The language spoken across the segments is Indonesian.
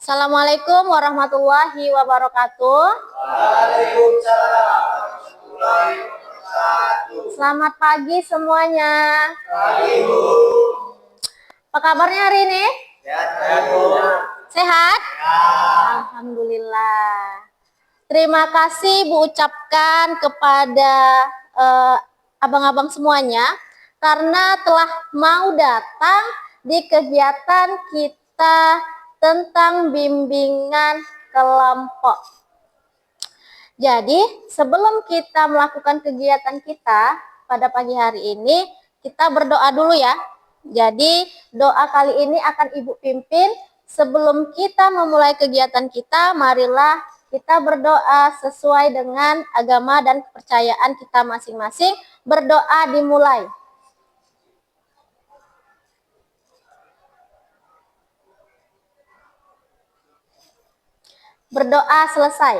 Assalamualaikum warahmatullahi wabarakatuh. Waalaikumsalam warahmatullahi wabarakatuh. Selamat pagi semuanya. Pagi, Bu. Apa kabarnya hari ini? Sehat, Bu. Sehat? Ya. Alhamdulillah. Terima kasih Bu ucapkan kepada abang-abang semuanya karena telah mau datang di kegiatan kita tentang bimbingan kelompok. Jadi, sebelum kita melakukan kegiatan kita pada pagi hari ini, kita berdoa dulu ya. Jadi, doa kali ini akan Ibu pimpin. Sebelum kita memulai kegiatan kita, marilah kita berdoa sesuai dengan agama dan kepercayaan kita masing-masing. Berdoa dimulai. Berdoa selesai.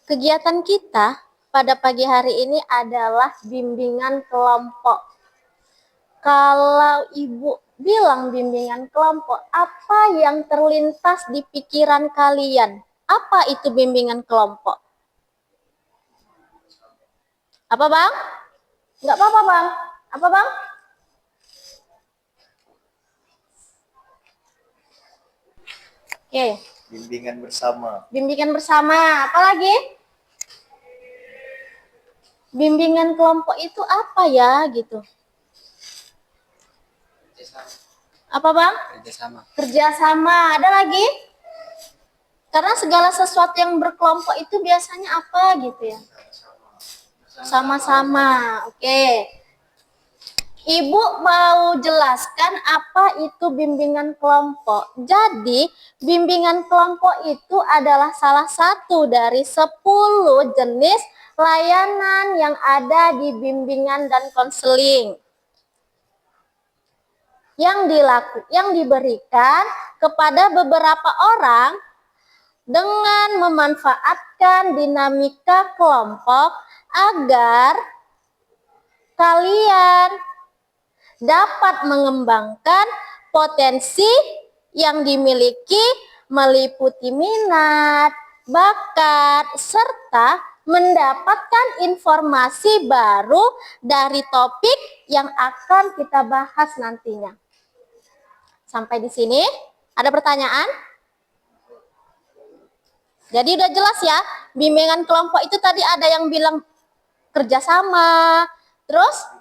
Kegiatan kita pada pagi hari ini adalah bimbingan kelompok. Kalau Ibu bilang bimbingan kelompok, apa yang terlintas di pikiran kalian? Apa itu bimbingan kelompok? Apa Bang? Enggak apa-apa Bang. Apa Bang? Oke. Bimbingan bersama. Bimbingan bersama. Apa lagi? Bimbingan kelompok itu apa ya gitu? Apa Bang? Kerjasama. Kerjasama. Ada lagi? Karena segala sesuatu yang berkelompok itu biasanya apa gitu ya? Sama-sama. Oke. Ibu mau jelaskan apa itu bimbingan kelompok. Jadi, bimbingan kelompok itu adalah salah satu dari 10 jenis layanan yang ada di bimbingan dan konseling. Yang diberikan kepada beberapa orang dengan memanfaatkan dinamika kelompok agar kalian dapat mengembangkan potensi yang dimiliki meliputi minat, bakat, serta mendapatkan informasi baru dari topik yang akan kita bahas nantinya. Sampai di sini, ada pertanyaan? Jadi udah jelas ya, bimbingan kelompok itu tadi ada yang bilang kerjasama, terus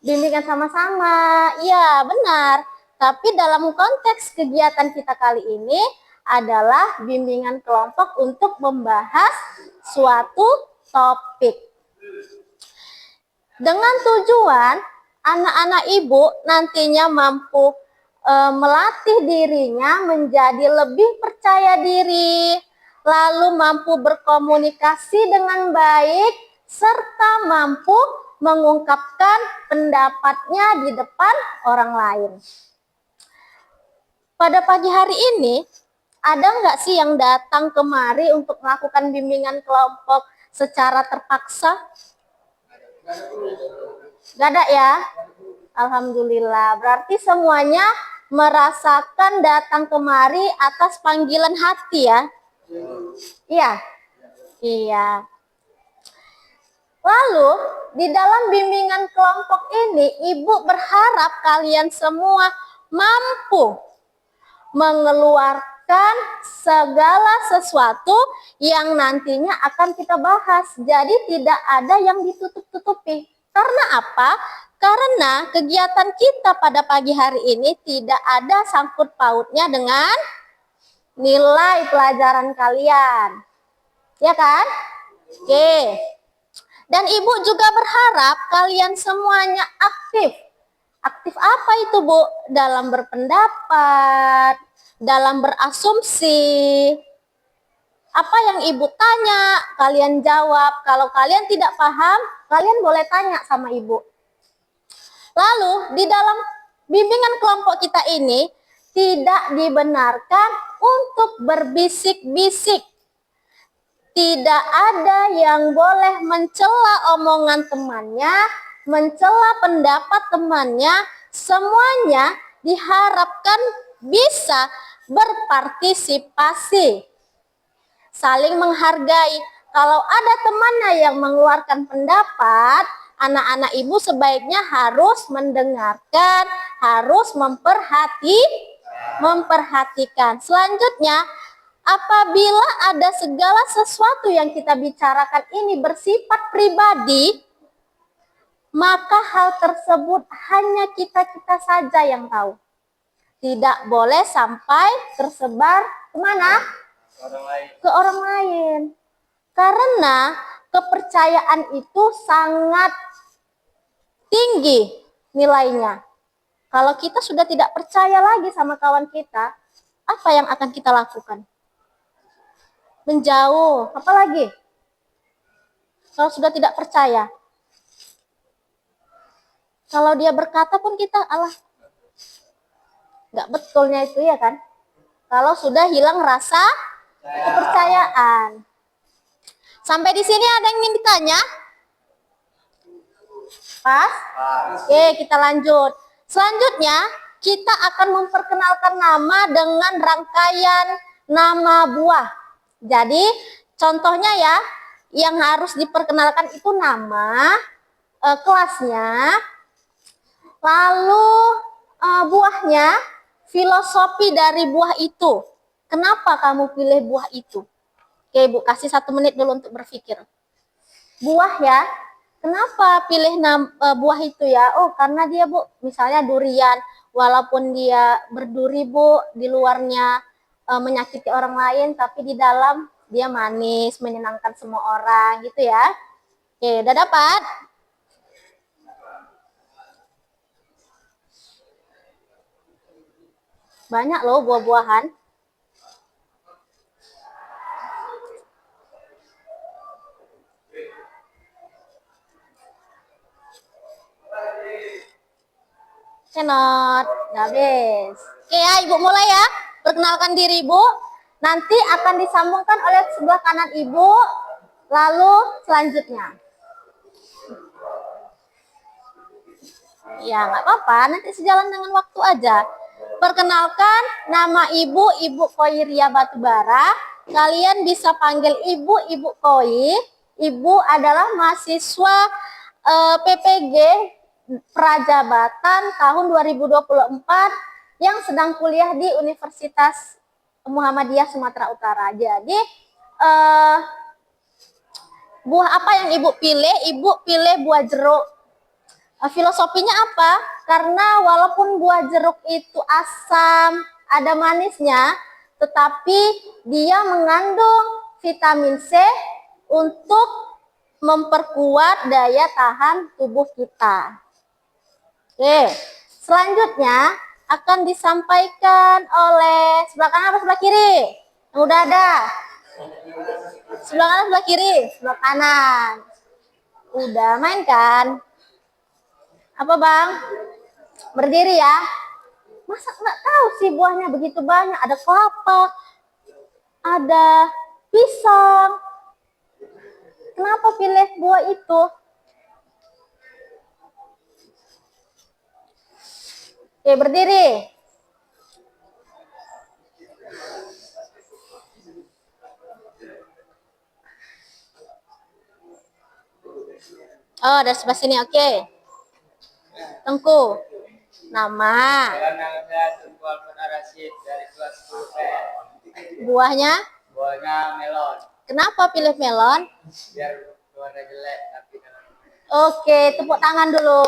bimbingan sama-sama, iya benar. Tapi dalam konteks kegiatan kita kali ini adalah bimbingan kelompok untuk membahas suatu topik. Dengan tujuan anak-anak ibu nantinya mampu melatih dirinya menjadi lebih percaya diri, lalu mampu berkomunikasi dengan baik, serta mampu mengungkapkan pendapatnya di depan orang lain. Pada pagi hari ini, ada nggak sih yang datang kemari untuk melakukan bimbingan kelompok secara terpaksa? Nggak ada ya? Alhamdulillah, berarti semuanya merasakan datang kemari atas panggilan hati ya? Iya? Iya. Lalu, di dalam bimbingan kelompok ini, Ibu berharap kalian semua mampu mengeluarkan segala sesuatu yang nantinya akan kita bahas. Jadi tidak ada yang ditutup-tutupi. Karena apa? Karena kegiatan kita pada pagi hari ini tidak ada sangkut pautnya dengan nilai pelajaran kalian. Ya kan? Oke. Dan Ibu juga berharap kalian semuanya aktif. Aktif apa itu Bu? Dalam berpendapat, dalam berasumsi. Apa yang Ibu tanya, kalian jawab. Kalau kalian tidak paham, kalian boleh tanya sama Ibu. Lalu, di dalam bimbingan kelompok kita ini, tidak dibenarkan untuk berbisik-bisik. Tidak ada yang boleh mencela omongan temannya, mencela pendapat temannya. Semuanya diharapkan bisa berpartisipasi, saling menghargai. Kalau ada temannya yang mengeluarkan pendapat, anak-anak ibu sebaiknya harus mendengarkan, harus memperhatikan. Selanjutnya, apabila ada segala sesuatu yang kita bicarakan ini bersifat pribadi, maka hal tersebut hanya kita-kita saja yang tahu. Tidak boleh sampai tersebar kemana? Orang lain. Ke orang lain. Karena kepercayaan itu sangat tinggi nilainya. Kalau kita sudah tidak percaya lagi sama kawan kita, apa yang akan kita lakukan? Menjauh. Apalagi? Kalau sudah tidak percaya. Kalau dia berkata pun kita, alah, nggak betulnya itu ya kan? Kalau sudah hilang rasa kepercayaan. Sampai di sini ada yang ingin ditanya? Pas? Oke, kita lanjut. Selanjutnya, kita akan memperkenalkan nama dengan rangkaian nama buah. Jadi, contohnya ya, yang harus diperkenalkan itu nama, kelasnya, lalu buahnya, filosofi dari buah itu. Kenapa kamu pilih buah itu? Oke, Bu, kasih 1 menit dulu untuk berpikir. Buah ya, kenapa pilih buah itu ya? Oh, karena dia, Bu, misalnya durian. Walaupun dia berduri, Bu, di luarnya menyakiti orang lain, tapi di dalam dia manis, menyenangkan semua orang, gitu ya. Oke, udah dapat? Banyak loh buah-buahan. Senot, udah habis. Oke ya, Ibu mulai ya. Perkenalkan diri Ibu. Nanti akan disambungkan oleh sebelah kanan Ibu. Lalu selanjutnya. Ya, nggak apa-apa. Nanti sejalan dengan waktu aja. Perkenalkan, nama Ibu, Ibu Koiria Batubara. Kalian bisa panggil Ibu, Ibu Koi. Ibu adalah mahasiswa PPG Prajabatan tahun 2024 yang sedang kuliah di Universitas Muhammadiyah Sumatera Utara. Jadi buah apa yang Ibu pilih? Ibu pilih buah jeruk. Filosofinya apa? Karena walaupun buah jeruk itu asam, ada manisnya, tetapi dia mengandung vitamin C untuk memperkuat daya tahan tubuh kita. Oke, selanjutnya akan disampaikan oleh sebelah kanan atau sebelah kiri? Yang udah ada. Sebelah kanan, sebelah kiri? Sebelah kanan. Udah main kan? Apa Bang? Berdiri ya. Masa nggak tahu sih buahnya begitu banyak. Ada kelapa, ada pisang. Kenapa pilih buah itu? Oke, berdiri. Oh, dari sebelah sini, oke. Tengku. Nama. Nama saya Tengku Alfred Arasid dari kelas 10 PN. Buahnya? Buahnya melon. Kenapa pilih melon? Biar warna jelek tapi Oke, tepuk tangan dulu.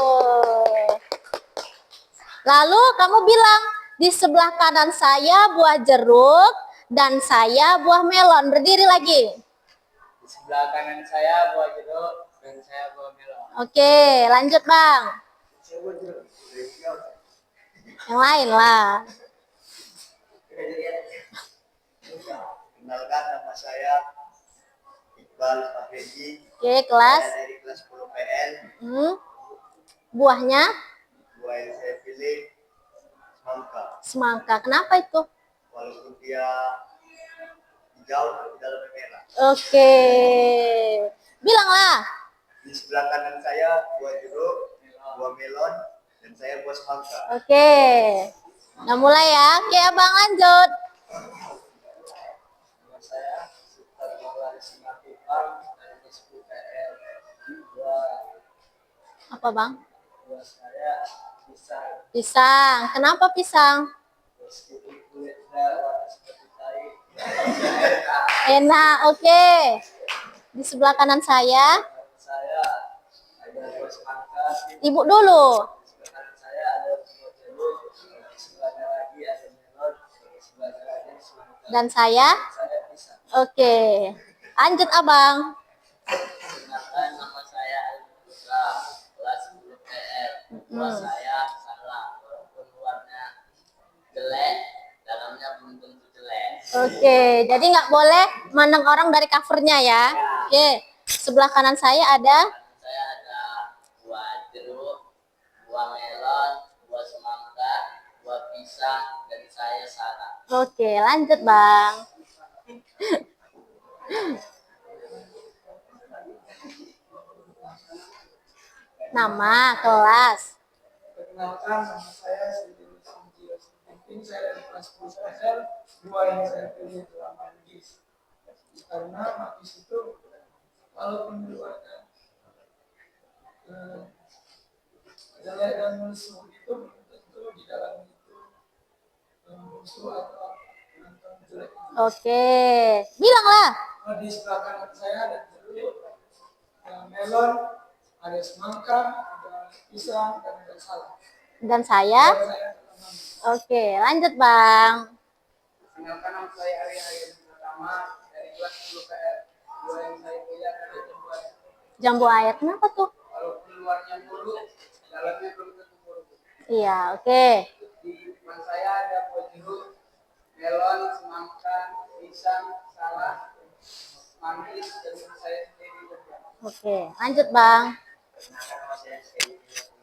Lalu kamu bilang, di sebelah kanan saya buah jeruk dan saya buah melon. Berdiri lagi. di sebelah kanan saya buah jeruk dan saya buah melon. Oke, lanjut Bang. Yang lain lah. Kenalkan, nama saya Iqbal Fahreji. Oke, kelas. Saya dari kelas 10 PN. Buahnya? Buah yang saya pilih semangka. Semangka. Kenapa itu? Walaupun dia hijau tapi dalamnya merah. Oke. Bilanglah. Di sebelah kanan saya buah jeruk, buah melon, dan saya buah semangka. Oke. Udah mulai ya. Oke, Abang lanjut. Nama saya Sultan Maulana Simatupang dari Kesku PR. Dua, Apa, Bang? dua saya bisa Pisang. Kenapa pisang? meskipun kulitnya warna seperti tai. Enak. Oke. Di sebelah kanan saya, Saya ada buah semangka. Ibu dulu. Di sebelah kanan saya ada buah jeruk. Di sebelahnya lagi ada melon. Di sebelahnya lagi semangka. Dan saya. Saya bisa. Oke. Lanjut, Abang. Perkenalkan, nama saya Alif Putra, kelas 10 PR. Dua saya salah, walaupun luarnya jelek, dalamnya belum tentu jelek. Oke, jadi nggak boleh mandang orang dari covernya ya. Oke, sebelah kanan saya ada. Saya ada buah jeruk, buah melon, buah semangka, buah pisang, dan saya salah. Oke, lanjut, Bang. Nama, kelas. Perkenalkan, nama saya Siti Sanjio. Mungkin saya dari kelas 10 SL, dua yang saya pilih adalah manggis. Karena manggis itu, walaupun di luarnya jelek dan musuh itu belum tentu di dalam itu musuh atau menonton jelek. Oke, bilanglah. Di sebelah kanan saya ada jeruk, ada melon, ada semangka, ada pisang, dan ada salad. Dan saya. Dan saya adalah manggis. Oke, lanjut, Bang. Perkenalkan, nama saya Arya Arya Pertama dari kelas 10 PR. Dua yang saya pilih adalah jambu air. Jambu air, kenapa tuh? Walaupun luarnya mulus, dalamnya belum tentu mulus. Iya, oke. Di depan saya ada buah jeruk, melon, semangka, pisang, salad, manggis, dan saya sendiri juga. Oke, lanjut, Bang. Perkenalkan, nama saya Seri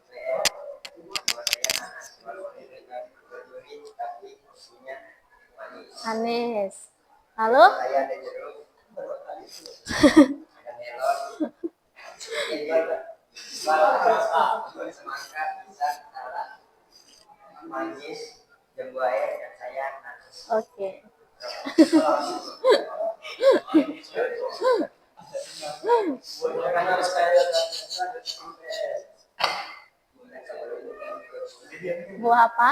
PR. Nama saya nanas, walaupun dengan berduri, tapi isinya manis. Anis. Lalu? Saya ada jeruk, ada melon, semangka, pisang, salad, manggis, jambu air, dan saya nanas. Oke. Karena saya Buah apa?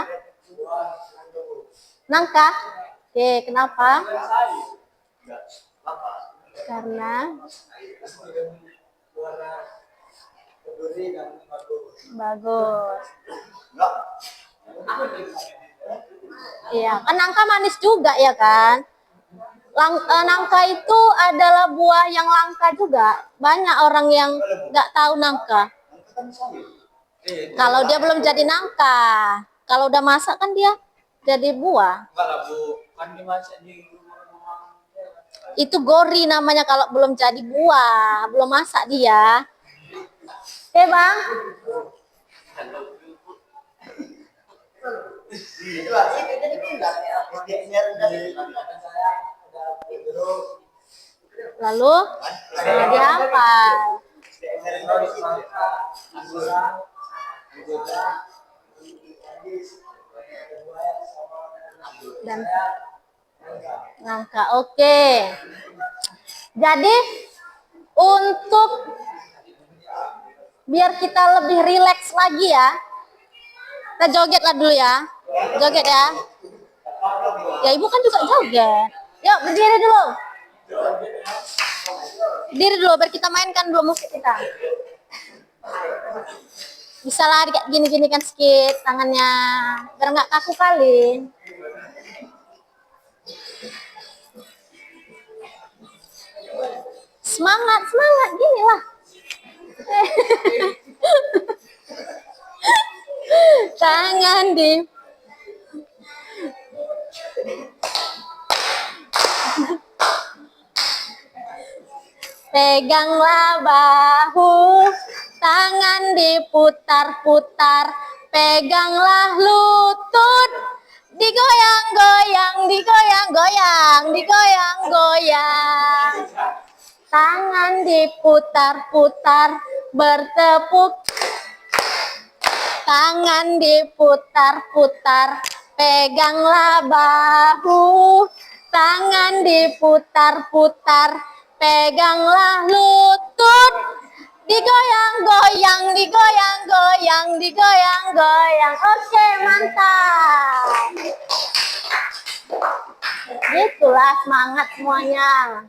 Nangka. Oke, kenapa? Karena warna berduri dan bagus. Iya, kan nangka manis juga ya kan? Nangka itu adalah buah yang langka juga. Banyak orang yang nggak tahu nangka. Kalau dia belum jadi nangka, kalau udah masak kan dia jadi buah. enggak lah Bu, kan dimasak di rumah-rumah. Itu gori namanya kalau belum jadi buah, belum masak dia. Oke, Bang. Itu artinya kita dibilang ya, SDM-nya rendah. Saya ada jeruk, Lalu dihafal. SDM-nya rendah di sini. Dan nangka. Oke. Jadi untuk biar kita lebih rileks lagi ya, kita joget lah dulu ya. Joget ya. Ya, Ibu kan juga joget. Yuk, berdiri dulu. Berdiri dulu biar kita mainkan dulu musik kita. Bisa lari kayak gini-gini kan sedikit tangannya, biar nggak kaku kali. Semangat, semangat gini lah. Tangan di peganglah bahu, tangan diputar-putar, peganglah lutut, digoyang-goyang, digoyang-goyang, digoyang-goyang. Tangan diputar-putar, bertepuk. Tangan diputar-putar, Peganglah bahu, tangan diputar-putar, peganglah lutut, digoyang-goyang, digoyang-goyang, digoyang-goyang. Oke, mantap. Itulah semangat semuanya.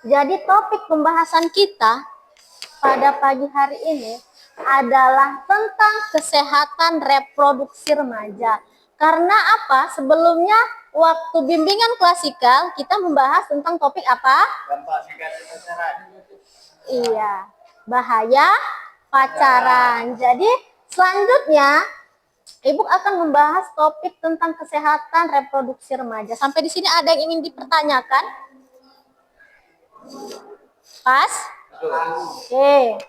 Jadi topik pembahasan kita pada pagi hari ini adalah tentang kesehatan reproduksi remaja. Karena apa? Sebelumnya waktu bimbingan klasikal kita membahas tentang topik apa? Dampak negatif pacaran. Iya, bahaya pacaran. Jadi selanjutnya Ibu akan membahas topik tentang kesehatan reproduksi remaja. Sampai di sini ada yang ingin dipertanyakan? Pas? Oke.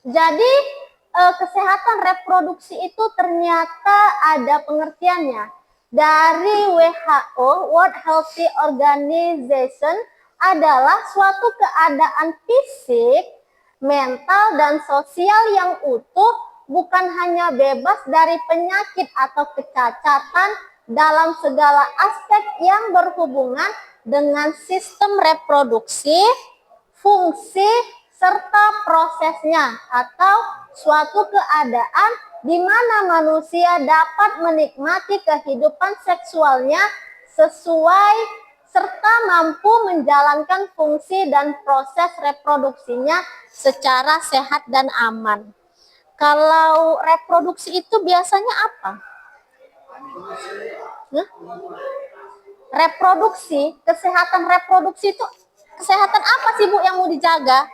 Jadi kesehatan reproduksi itu ternyata ada pengertiannya. Dari WHO, World Health Organization, adalah suatu keadaan fisik, mental, dan sosial yang utuh, bukan hanya bebas dari penyakit atau kecacatan dalam segala aspek yang berhubungan dengan sistem reproduksi, fungsi, serta prosesnya, atau suatu keadaan di mana manusia dapat menikmati kehidupan seksualnya sesuai serta mampu menjalankan fungsi dan proses reproduksinya secara sehat dan aman. Kalau reproduksi itu biasanya apa? Reproduksi, kesehatan reproduksi itu kesehatan apa sih Bu yang mau dijaga?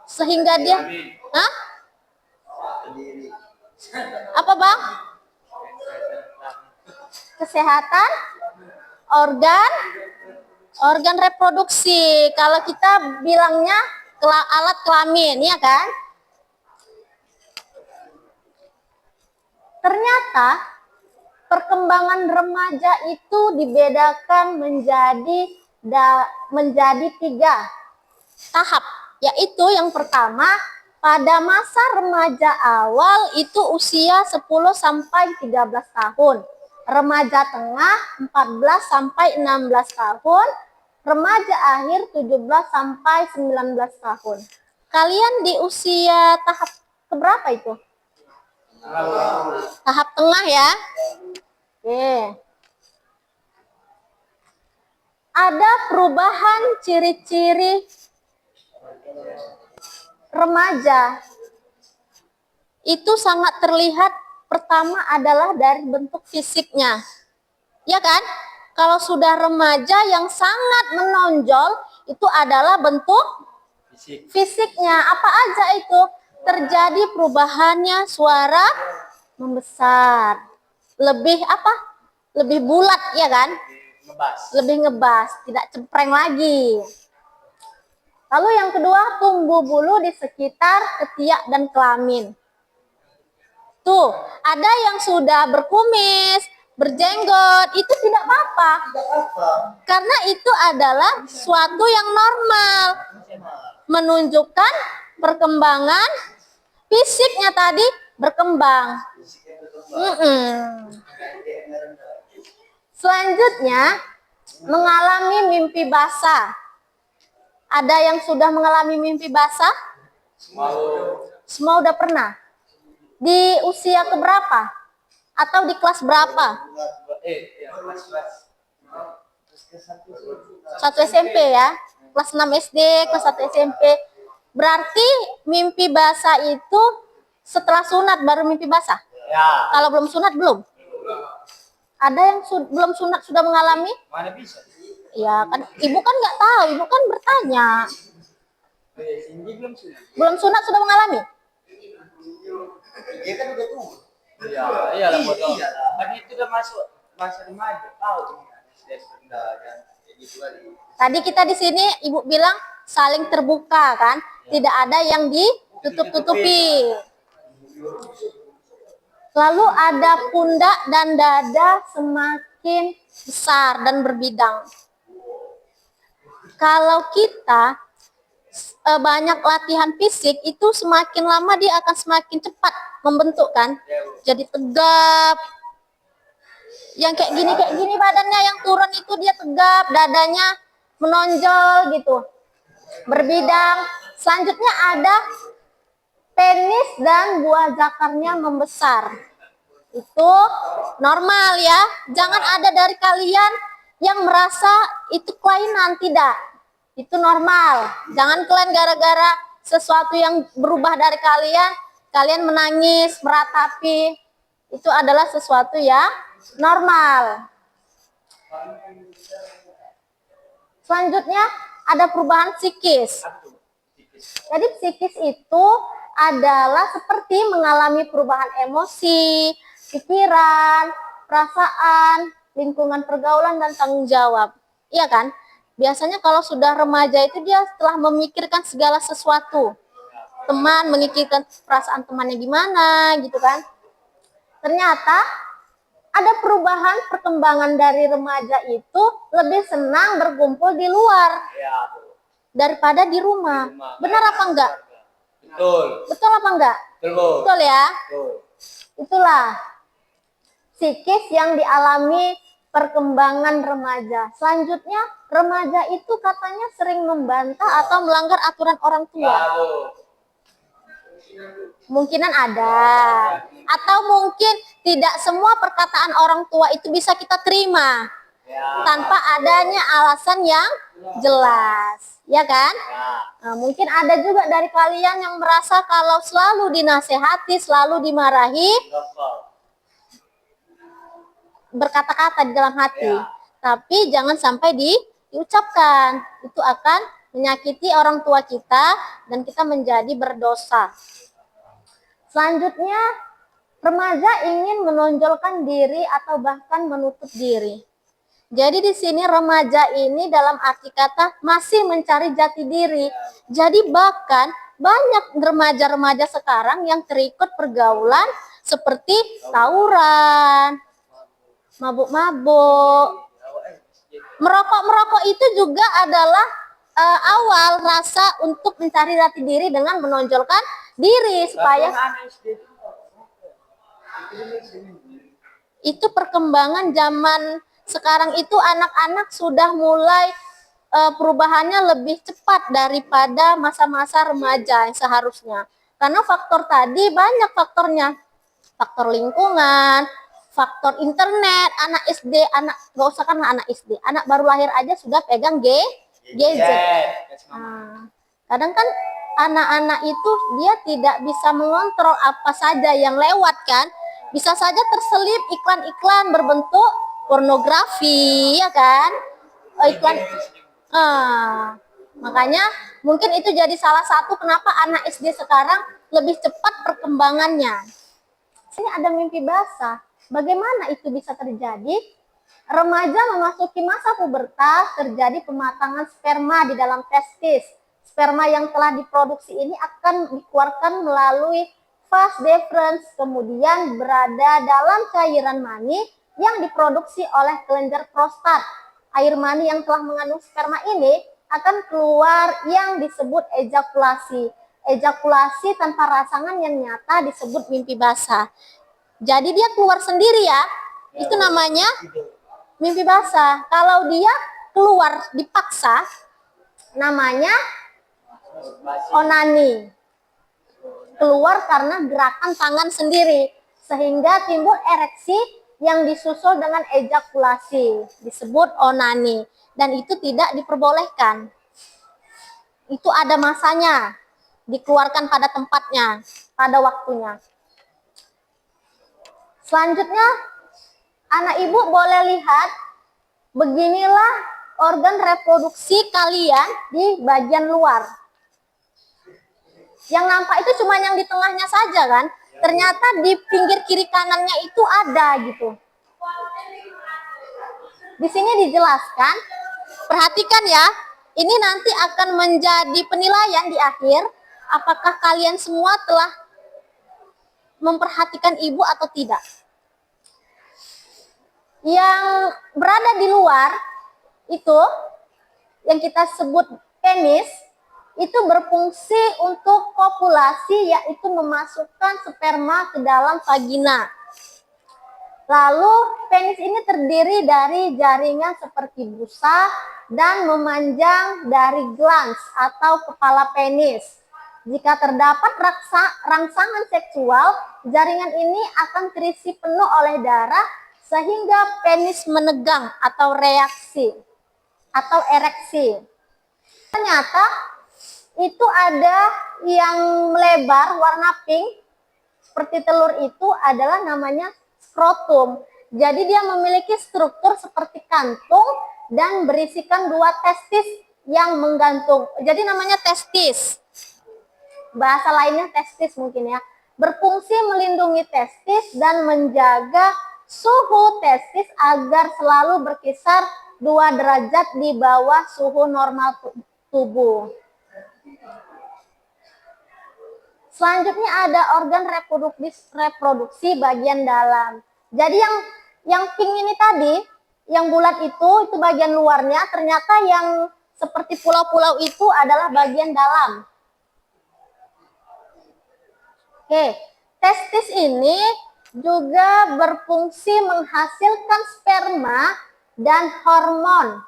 Sehingga dia, apa Bang? Kesehatan organ reproduksi. Kalau kita bilangnya alat kelamin, ya kan? Ternyata perkembangan remaja itu dibedakan menjadi 3 tahap. Yaitu yang pertama, pada masa remaja awal itu usia 10 sampai 13 tahun. Remaja tengah 14 sampai 16 tahun. Remaja akhir 17 sampai 19 tahun. Kalian di usia tahap keberapa itu? Tahap tengah ya. Oke. Ada perubahan ciri-ciri remaja itu sangat terlihat. Pertama adalah dari bentuk fisiknya, ya kan? Kalau sudah remaja yang sangat menonjol itu adalah bentuk fisiknya. Apa aja itu? Terjadi perubahannya, suara membesar, lebih apa? Lebih bulat, ya kan? Lebih ngebas, tidak cempreng lagi. Lalu yang kedua, tumbuh bulu di sekitar ketiak dan kelamin. Tuh, ada yang sudah berkumis, berjenggot, itu tidak apa-apa. Karena itu adalah suatu yang normal. Menunjukkan perkembangan fisiknya tadi berkembang. Selanjutnya, mengalami mimpi basah. Ada yang sudah mengalami mimpi basah? Semua udah pernah? Di usia keberapa? Atau di kelas berapa? 1 SMP ya? Kelas 6 SD, kelas 1 SMP. Berarti mimpi basah itu setelah sunat baru mimpi basah? Ya. Kalau belum sunat belum? Ada yang belum sunat sudah mengalami? Mana bisa? Ya kan, ibu kan nggak tahu, ibu kan bertanya. Belum sunat sudah mengalami? Dia kan udah tua. Iya lah bodoh. Kan itu udah masuk masa remaja, tahu. Tadi kita di sini ibu bilang saling terbuka kan, tidak ada yang ditutup-tutupi. Lalu ada pundak dan dada semakin besar dan berbidang. Kalau kita banyak latihan fisik, itu semakin lama dia akan semakin cepat membentuk kan. Jadi tegap. Yang kayak gini badannya yang turun itu dia tegap, dadanya menonjol gitu. Berbidang. Selanjutnya ada penis dan buah zakarnya membesar. Itu normal ya. Jangan ada dari kalian yang merasa itu kelainan, tidak. Itu normal. Jangan kalian gara-gara sesuatu yang berubah dari kalian menangis, meratapi. Itu adalah sesuatu yang normal. Selanjutnya ada perubahan psikis. Jadi psikis itu adalah seperti mengalami perubahan emosi, pikiran, perasaan, lingkungan pergaulan, dan tanggung jawab. Iya kan? Biasanya kalau sudah remaja itu dia setelah memikirkan segala sesuatu. Teman, memikirkan perasaan temannya gimana gitu kan. Ternyata ada perubahan perkembangan dari remaja itu lebih senang berkumpul di luar daripada di rumah. Benar apa enggak? Betul. Betul apa enggak? Betul ya? Itulah psikis yang dialami perkembangan remaja. Selanjutnya, remaja itu katanya sering membantah atau melanggar aturan orang tua. Mungkinan ada. Atau mungkin tidak semua perkataan orang tua itu bisa kita terima. Tanpa adanya alasan yang jelas. Ya kan? Nah, mungkin ada juga dari kalian yang merasa kalau selalu dinasehati, selalu dimarahi, berkata-kata di dalam hati. Tapi jangan sampai diucapkan. Itu akan menyakiti orang tua kita dan kita menjadi berdosa. Selanjutnya, remaja ingin menonjolkan diri atau bahkan menutup diri. Jadi di sini remaja ini dalam arti kata masih mencari jati diri. Jadi bahkan banyak remaja-remaja sekarang yang terikut pergaulan seperti tawuran, mabuk-mabuk. Merokok itu juga adalah awal rasa untuk mencari jati diri dengan menonjolkan diri supaya itu perkembangan zaman sekarang itu anak-anak sudah mulai perubahannya lebih cepat daripada masa-masa remaja yang seharusnya. Karena faktor tadi banyak faktornya. Faktor lingkungan, faktor internet, anak SD, nggak usah kan anak SD, anak baru lahir aja sudah pegang gadget. Nah, kadang kan anak-anak itu dia tidak bisa mengontrol apa saja yang lewat kan. Bisa saja terselip iklan-iklan berbentuk pornografi, ya kan? Iklan. Makanya mungkin itu jadi salah satu kenapa anak SD sekarang lebih cepat perkembangannya. Sini ada mimpi basah. Bagaimana itu bisa terjadi? Remaja memasuki masa pubertas, terjadi pematangan sperma di dalam testis. Sperma yang telah diproduksi ini akan dikeluarkan melalui vas deferens, kemudian berada dalam cairan mani yang diproduksi oleh kelenjar prostat. Air mani yang telah mengandung sperma ini akan keluar yang disebut ejakulasi. Ejakulasi tanpa rasangan yang nyata disebut mimpi basah. Jadi dia keluar sendiri ya, itu namanya mimpi basah. Kalau dia keluar dipaksa, namanya onani. Keluar karena gerakan tangan sendiri, sehingga timbul ereksi yang disusul dengan ejakulasi, disebut onani. Dan itu tidak diperbolehkan. Itu ada masanya, dikeluarkan pada tempatnya, pada waktunya. Selanjutnya, anak ibu boleh lihat, beginilah organ reproduksi kalian di bagian luar. Yang nampak itu cuma yang di tengahnya saja kan, ternyata di pinggir kiri kanannya itu ada gitu. Di sini dijelaskan, perhatikan ya, ini nanti akan menjadi penilaian di akhir, apakah kalian semua telah memperhatikan ibu atau tidak. Yang berada di luar itu yang kita sebut penis itu berfungsi untuk kopulasi, yaitu memasukkan sperma ke dalam vagina. Lalu penis ini terdiri dari jaringan seperti busa dan memanjang dari glans atau kepala penis. Jika terdapat rangsangan seksual, jaringan ini akan terisi penuh oleh darah sehingga penis menegang atau ereksi. Ternyata itu ada yang melebar warna pink seperti telur, itu adalah namanya skrotum. Jadi dia memiliki struktur seperti kantung dan berisikan 2 testis yang menggantung. Jadi namanya testis. Bahasa lainnya testis mungkin ya. Berfungsi melindungi testis dan menjaga suhu testis agar selalu berkisar 2 derajat di bawah suhu normal tubuh. Selanjutnya ada organ reproduksi bagian dalam. Jadi yang pink ini tadi, yang bulat itu bagian luarnya, ternyata yang seperti pulau-pulau itu adalah bagian dalam. Oke, testis ini juga berfungsi menghasilkan sperma dan hormon.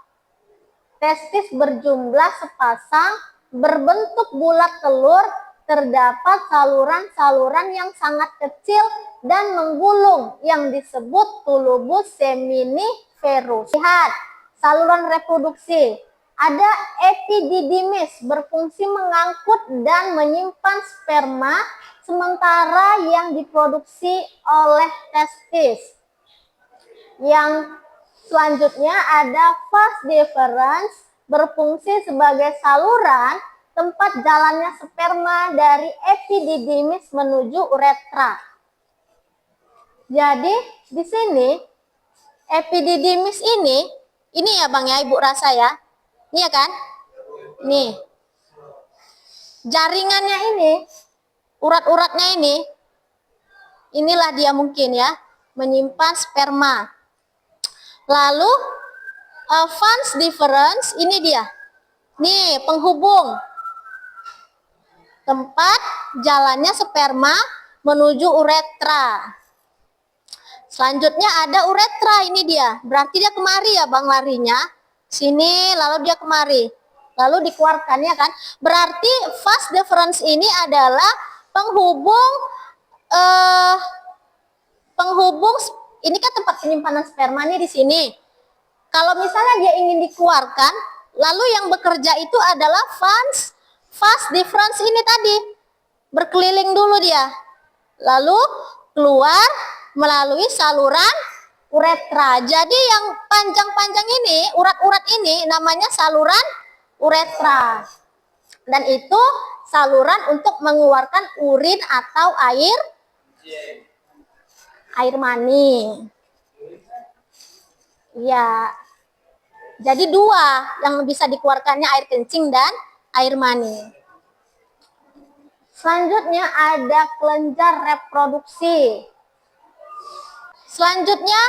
Testis berjumlah sepasang, berbentuk bulat telur, terdapat saluran-saluran yang sangat kecil dan menggulung yang disebut tulubus seminiferus. Lihat, saluran reproduksi. Ada epididymis berfungsi mengangkut dan menyimpan sperma, sementara yang diproduksi oleh testis. Yang selanjutnya ada vas deferens berfungsi sebagai saluran tempat jalannya sperma dari epididymis menuju uretra. Jadi di sini epididymis ini ya Bang ya, Ibu rasa ya. Ini ya kan? Nih. Jaringannya ini, urat-uratnya ini, inilah dia mungkin ya, menyimpan sperma. Lalu vas deferens ini dia. Nih, penghubung. Tempat jalannya sperma menuju uretra. Selanjutnya ada uretra, ini dia. Berarti dia kemari ya Bang larinya. Sini lalu dia kemari. Lalu dikeluarkan ya kan. Berarti vas deferens ini adalah penghubung ini kan tempat penyimpanan sperma nih di sini. Kalau misalnya dia ingin dikeluarkan, lalu yang bekerja itu adalah vas deferens ini tadi. Berkeliling dulu dia. Lalu keluar melalui saluran uretra. Jadi yang panjang-panjang ini, urat-urat ini namanya saluran uretra. Dan itu saluran untuk mengeluarkan urin atau air mani. Ya. Jadi 2 yang bisa dikeluarkannya, air kencing dan air mani. Selanjutnya ada kelenjar reproduksi. Selanjutnya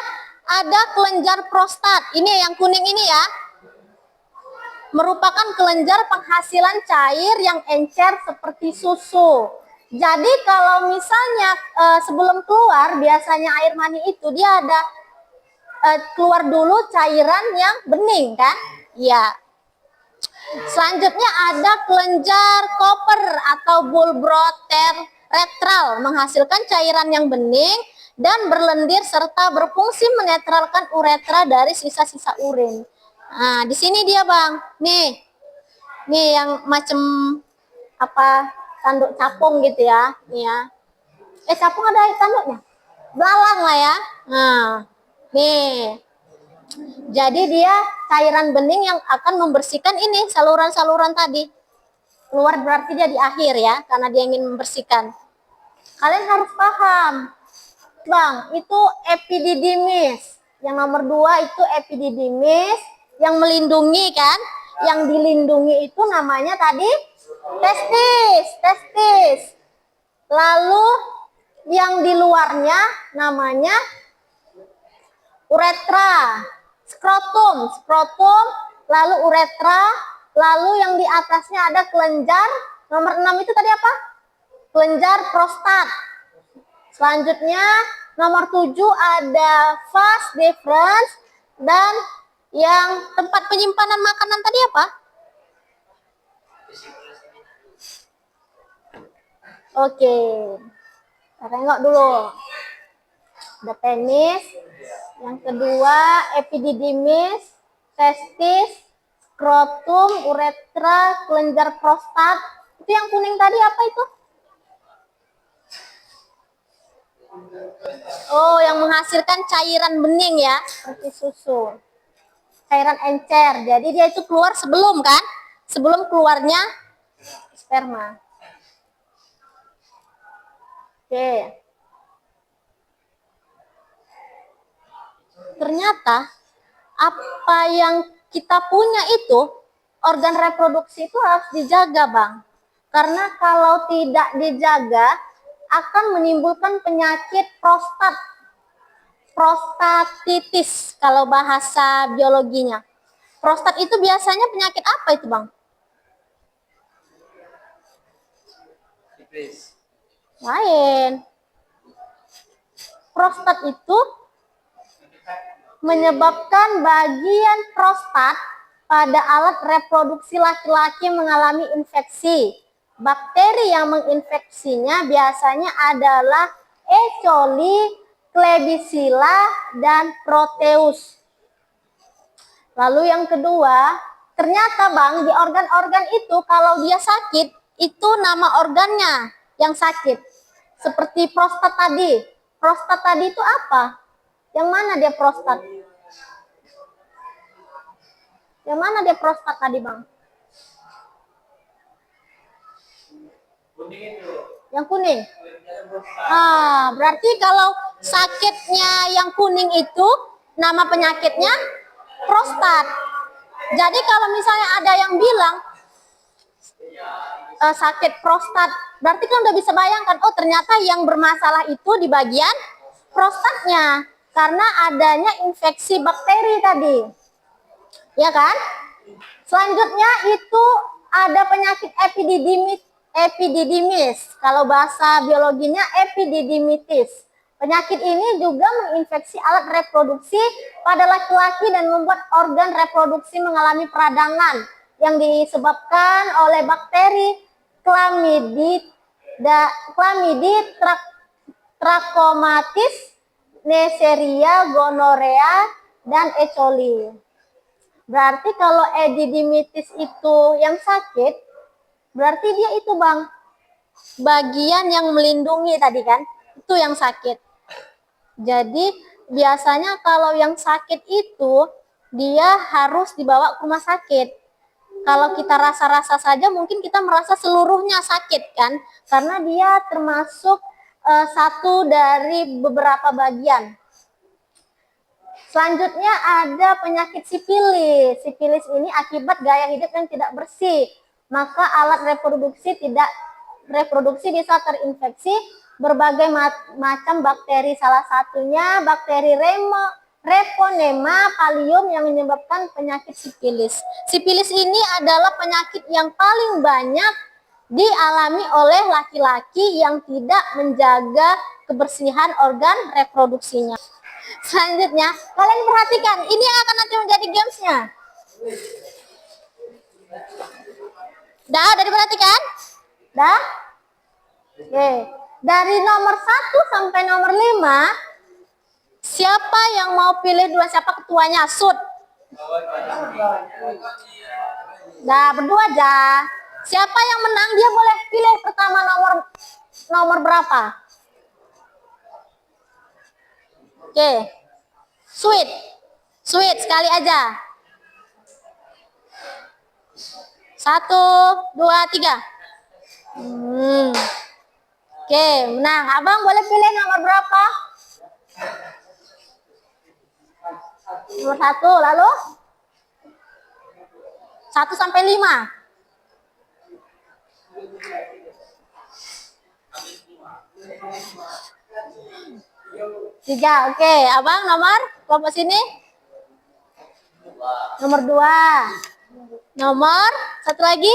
ada kelenjar prostat. Ini yang kuning ini ya. Merupakan kelenjar penghasilan cair yang encer seperti susu. Jadi kalau misalnya sebelum keluar, biasanya air mani itu dia ada keluar dulu cairan yang bening kan? Ya. Selanjutnya ada kelenjar koper atau bulboretral menghasilkan cairan yang bening dan berlendir serta berfungsi menetralkan uretra dari sisa-sisa urin. Nah, di sini dia Bang. Nih yang macam apa, tanduk capung gitu ya. Nih ya. Capung ada tanduknya. Belalang lah ya. Nah, nih. Jadi dia cairan bening yang akan membersihkan ini saluran-saluran tadi. Keluar berarti dia di akhir ya, karena dia ingin membersihkan. Kalian harus paham. Bang, itu epididymis. Yang nomor 2 itu epididymis yang melindungi kan? Yang dilindungi itu namanya tadi testis. Lalu yang di luarnya namanya uretra. Skrotum, lalu uretra, Lalu yang di atasnya ada kelenjar. Nomor 6 itu tadi apa? Kelenjar prostat. Selanjutnya nomor 7 ada vas deferens. Dan yang tempat penyimpanan makanan tadi apa? Oke. Kita tengok dulu. Ada penis. Yang kedua epididymis, testis, skrotum, uretra, kelenjar prostat. Itu yang kuning tadi apa itu? Oh, yang menghasilkan cairan bening ya, seperti susu. Cairan encer. Jadi dia itu keluar sebelum kan? Sebelum keluarnya sperma. Oke. Ternyata apa yang kita punya itu, organ reproduksi itu harus dijaga, Bang. Karena kalau tidak dijaga akan menimbulkan penyakit prostatitis kalau bahasa biologinya. Prostat itu biasanya penyakit apa itu, Bang? Lain. Prostat itu menyebabkan bagian prostat pada alat reproduksi laki-laki mengalami infeksi. Bakteri yang menginfeksinya biasanya adalah E. coli, Klebsiella, dan Proteus. Lalu yang kedua, ternyata Bang, di organ-organ itu kalau dia sakit, itu nama organnya yang sakit. Seperti prostat tadi. Prostat tadi itu apa? Yang mana dia prostat? Yang mana dia prostat tadi, Bang? Yang kuning. Berarti kalau sakitnya yang kuning itu nama penyakitnya prostat. Jadi kalau misalnya ada yang bilang sakit prostat, berarti kan udah bisa bayangkan, oh ternyata yang bermasalah itu di bagian prostatnya karena adanya infeksi bakteri tadi. Ya kan? Selanjutnya itu ada penyakit epididymis. Kalau bahasa biologinya epididymitis. Penyakit ini juga menginfeksi alat reproduksi pada laki-laki dan membuat organ reproduksi mengalami peradangan yang disebabkan oleh bakteri Trachomatis, Neisseria, gonorrhea, dan E. coli. Berarti kalau epididymitis itu yang sakit, berarti dia itu Bang, bagian yang melindungi tadi kan, itu yang sakit. Jadi biasanya kalau yang sakit itu dia harus dibawa ke rumah sakit. Kalau kita rasa-rasa saja mungkin kita merasa seluruhnya sakit kan, karena dia termasuk satu dari beberapa bagian. Selanjutnya ada penyakit sifilis. Sifilis ini akibat gaya hidup yang tidak bersih. Maka alat reproduksi bisa terinfeksi berbagai macam bakteri. Salah satunya bakteri Reponema pallium yang menyebabkan penyakit sifilis. Sifilis ini adalah penyakit yang paling banyak dialami oleh laki-laki yang tidak menjaga kebersihan organ reproduksinya. Selanjutnya, kalian perhatikan, ini yang akan nanti menjadi gamesnya. Udah diperhatikan? Dah? Oke. Dari nomor 1 sampai nomor 5, siapa yang mau pilih dua? Siapa ketuanya? Sud. Dah, berdua aja. Siapa yang menang, dia boleh pilih pertama nomor berapa? Oke. Sweet sekali aja. 1, 2, 3. Oke, menang. Abang boleh pilih nomor berapa? Nomor 1, lalu 1 sampai 5. 3, oke. Abang nomor kelompok sini? Nomor 2. Nomor satu lagi.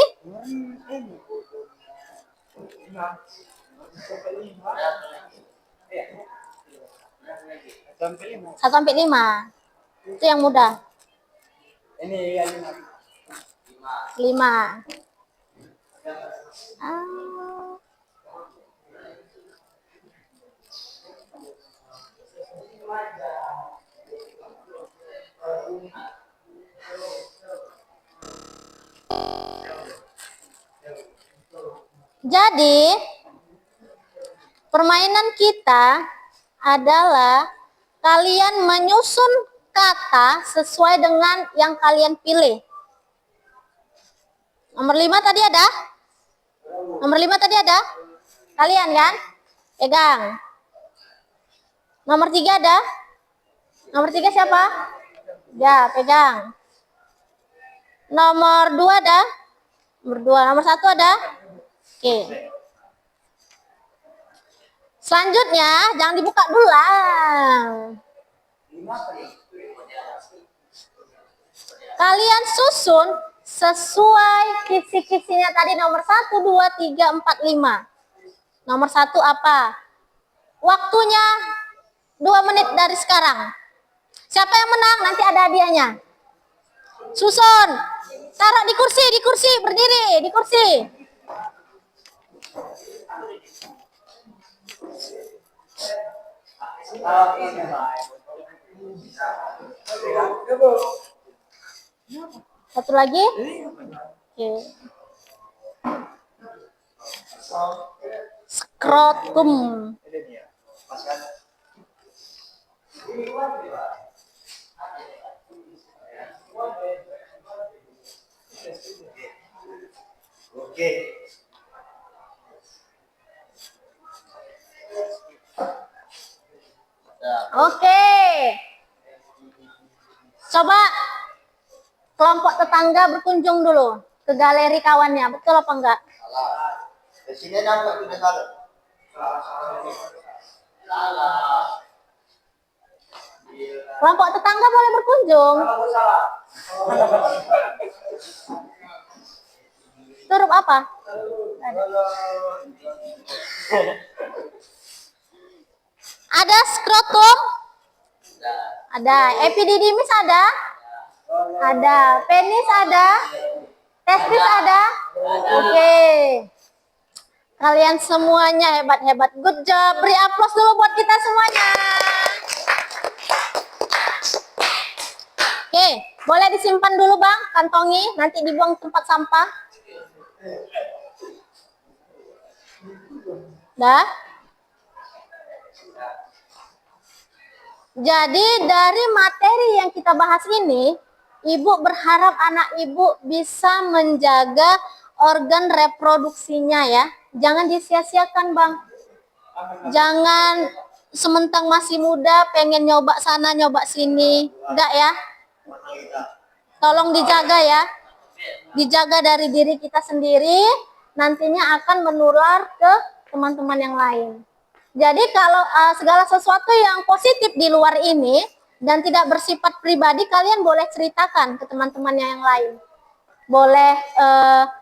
Satu sampai lima. Itu yang mudah. Ini yang 5. Ah. Jadi, permainan kita adalah kalian menyusun kata sesuai dengan yang kalian pilih. Nomor 5 tadi ada? Nomor 5 tadi ada? Kalian kan? Pegang. Nomor 3 ada? Nomor 3 siapa? Ya, pegang. Nomor 2 ada? Nomor 2. Nomor 1 ada? Oke. Selanjutnya, jangan dibuka dulu lah. Kalian susun sesuai kisi-kisinya tadi nomor 1, 2, 3, 4, 5. Nomor 1 apa? Waktunya 2 menit dari sekarang. Siapa yang menang? Nanti ada hadiahnya. Susun. Taruh di kursi, berdiri di kursi. Satu lagi. Oke. Skrotum. Oke. Oke. Coba kelompok tetangga berkunjung dulu ke galeri kawannya. Betul apa enggak? Salah. Di sini nampak sudah salah. Kelompok tetangga boleh berkunjung. Itu huruf apa? Ada skrotum? Ada. Epididymis ada? Ada. Penis ada? Testis ada? Oke. Kalian semuanya hebat-hebat. Good job. Beri aplaus dulu buat kita semuanya. Oke, boleh disimpan dulu Bang, kantongi, nanti dibuang tempat sampah. Dah? Jadi dari materi yang kita bahas ini, Ibu berharap anak Ibu bisa menjaga organ reproduksinya ya. Jangan disia-siakan Bang. Jangan sementang masih muda pengen nyoba sana nyoba sini. Enggak ya. Tolong dijaga ya. Dijaga dari diri kita sendiri, nantinya akan menular ke teman-teman yang lain. Jadi kalau segala sesuatu yang positif di luar ini dan tidak bersifat pribadi, kalian boleh ceritakan ke teman-temannya yang lain. Boleh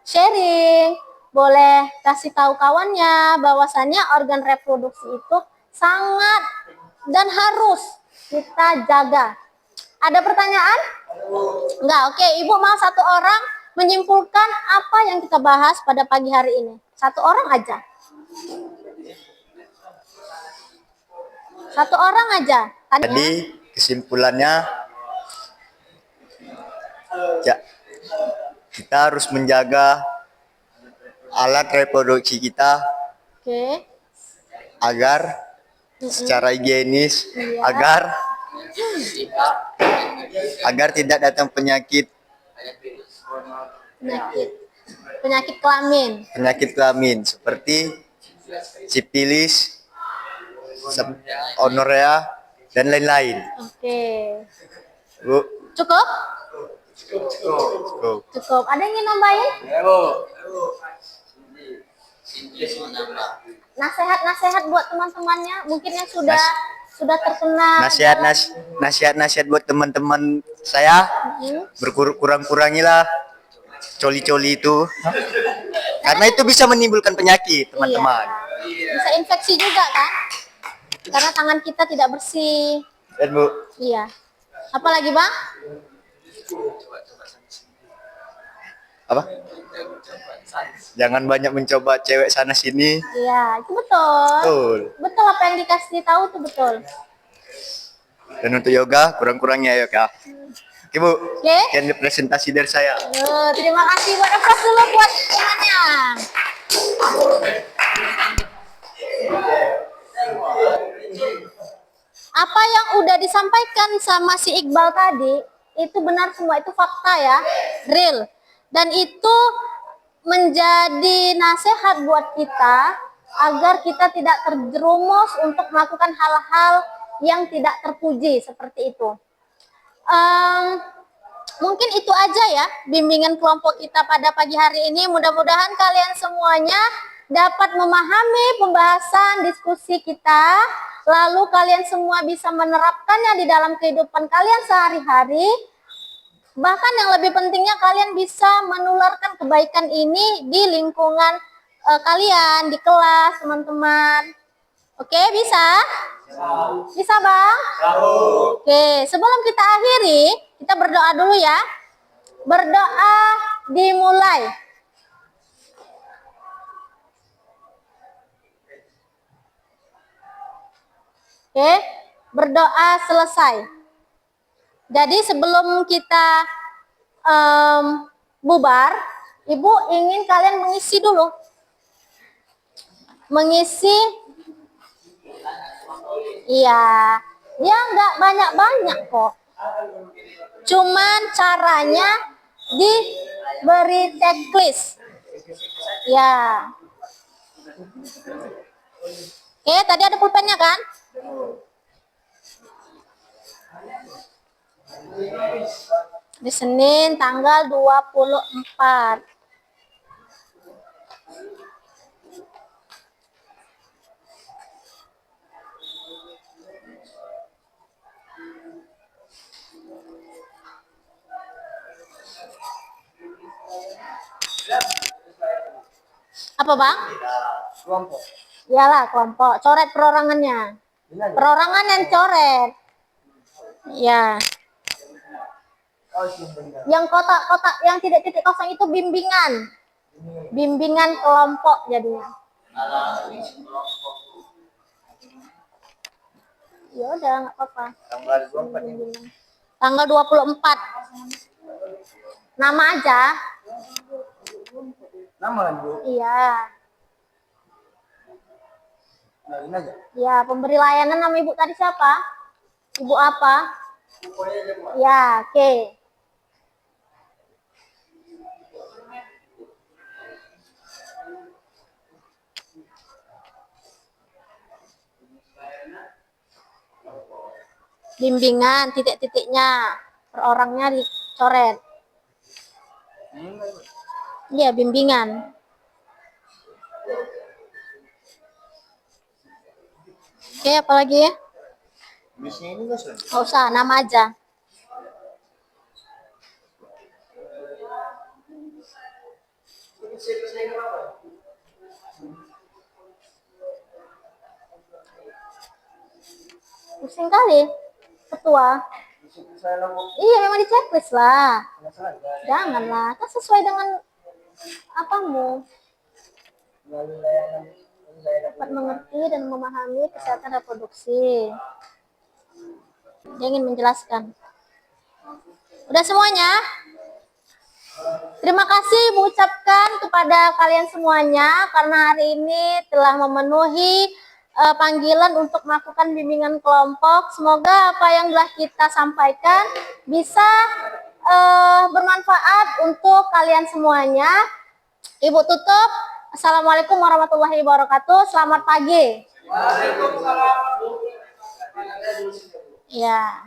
sharing, boleh kasih tahu kawannya bahwasannya organ reproduksi itu sangat dan harus kita jaga. Ada pertanyaan? Enggak, oke. Ibu mau satu orang menyimpulkan apa yang kita bahas pada pagi hari ini. Satu orang aja. Satu orang aja. Jadi kesimpulannya, kita harus menjaga alat reproduksi kita Oke. agar secara higienis, agar tidak datang penyakit Penyakit kelamin. seperti sipilis, gonorea dan lain-lain. Oke. Bu, Cukup? cukup. Cukup. Ada yang ingin nambahin? Nasihat-nasihat buat teman-temannya, mungkin yang sudah terkena Nasihat buat teman-teman saya, berkurang-kurangilah coli-coli itu. Karena itu bisa menimbulkan penyakit, teman-teman. Iya. Bisa infeksi juga kan? Karena tangan kita tidak bersih. Dan Bu, Iya. Apalagi Bang? apa? Jangan banyak mencoba cewek sana sini. Iya, itu betul. Betul. Betul apa yang dikasih tahu itu betul. Dan untuk yoga, kurang-kurangnya yoga. Oke Bu, Oke. sekian presentasi dari saya. Terima kasih buat applause dulu buat temannya. Apa yang udah disampaikan sama si Iqbal tadi itu benar semua, itu fakta ya, real. Dan itu menjadi nasihat buat kita agar kita tidak terjerumus untuk melakukan hal-hal yang tidak terpuji seperti itu. Mungkin itu aja ya bimbingan kelompok kita pada pagi hari ini. Mudah-mudahan kalian semuanya dapat memahami pembahasan diskusi kita, lalu kalian semua bisa menerapkannya di dalam kehidupan kalian sehari-hari. Bahkan yang lebih pentingnya kalian bisa menularkan kebaikan ini di lingkungan kalian, di kelas, teman-teman. Oke, bisa? Bisa, Bang? Oke, sebelum kita akhiri, kita berdoa dulu ya. Berdoa dimulai. Oke, berdoa selesai. Jadi sebelum kita bubar, Ibu ingin kalian mengisi dulu. Mengisi, iya, ya nggak banyak-banyak kok. Cuman caranya diberi checklist. Ya. Oke, tadi ada pulpennya kan? Di Senin tanggal 24. Apa Bang? Kelompok. Iyalah kelompok. Coret perorangannya. Perorangan yang coret. Ya. Yang kotak-kotak, yang titik-titik kosong itu bimbingan. Bimbingan kelompok jadinya. Ya udah nggak apa-apa. Tanggal 24. Nama aja. Nama kan Bu? Iya. Kenalin aja. Ya, pemberi layanan nama ibu tadi siapa? Ibu apa? Ya, oke. Bimbingan, titik-titiknya, per orangnya dicoret. Iya, bimbingan. Oke, apalagi ya? Nggak usah, nama aja. Pusing kali, ketua. Iya, memang di checklist lah. Janganlah, kan sesuai dengan apamu. Dapat mengerti dan memahami kesehatan reproduksi. Dia ingin menjelaskan. Udah semuanya? Terima kasih Ibu ucapkan kepada kalian semuanya karena hari ini telah memenuhi panggilan untuk melakukan bimbingan kelompok. Semoga apa yang telah kita sampaikan bisa bermanfaat untuk kalian semuanya. Ibu tutup. Assalamualaikum warahmatullahi wabarakatuh. Selamat pagi. Waalaikumsalam. Ya.